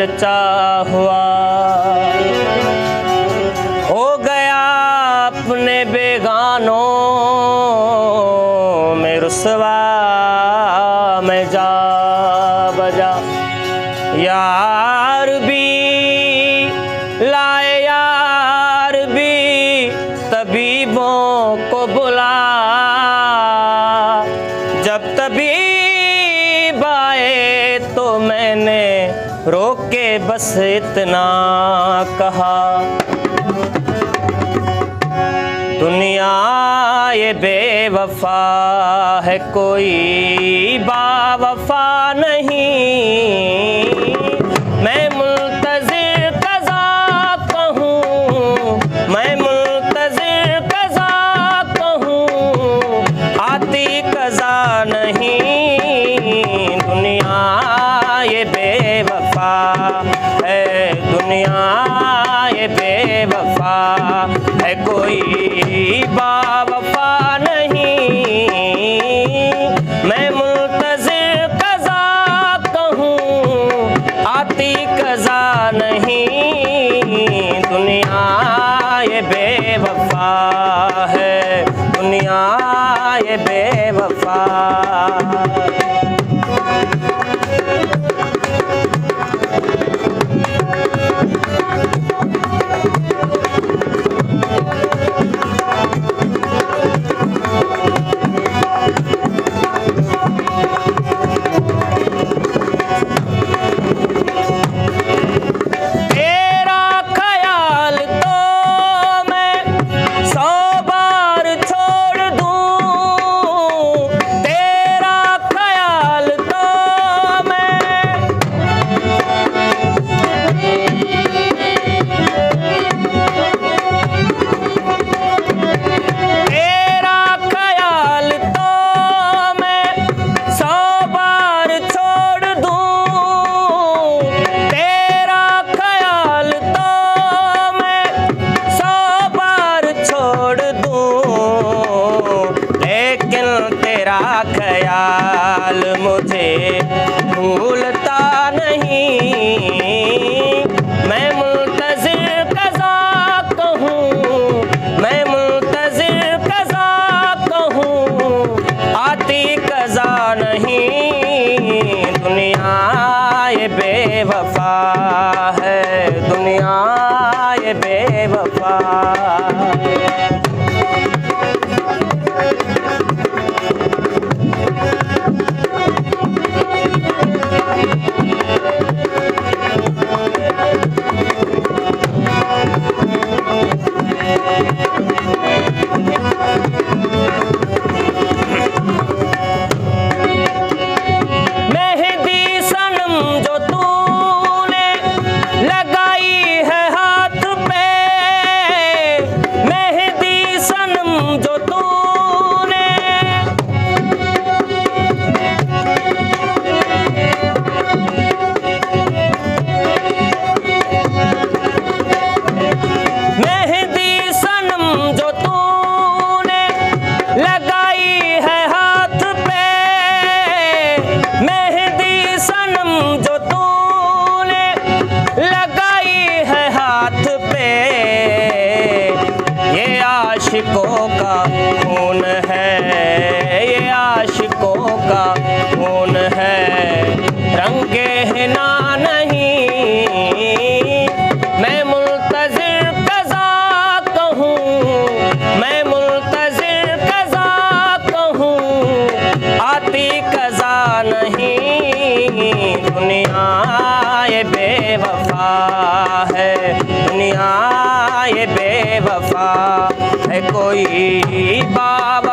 चर्चा हुआ। हो गया अपने बेगानों में रुसवा, में जा बजा। यार भी लाए, यार भी तबीबों को बुला। जब तबीब आए तो मैंने रोके बस इतना कहा, दुनिया ये बेवफा है, कोई बावफा नहीं। मैं मुल्तज़िर कज़ा कहूँ, मैं मुल्तज़िर कज़ा कहूँ, आती कज़ा नहीं। दुनिया ये बेवफा है, दुनिया ये बेवफा है, कोई बावफा नहीं। मैं मुल्तज़िर कज़ा कहूँ, आती कज़ा नहीं। दुनिया ये बेवफा है, दुनिया ये बेवफा। ख्याल मुझे भूलता नहीं। मैं मुल्तज़िर कज़ा कहूँ, मैं मुल्तज़िर कज़ा कहूँ, आती कज़ा नहीं। दुनिया ये बेवफा है, दुनिया ये बेवफा। मेहंदी सनम जो तूने लगाई है हाथ पे, मेहंदी सनम जो तूने, मेहंदी सनम जो तूने लगाई है हाथ पे, मेहंदी सनम जो तूने लगाई है हाथ पे। ये आशिकों का खून है, ये आशिकों का खून है, रंगे हिना नहीं। मैं मुल्तज़िर कज़ा कहूँ, मैं मुल्तज़िर कज़ा कहूँ, आती कज़ा नहीं। दुनिया ये बेवफा है, दुनिया ये बेवफा है, कोई बाप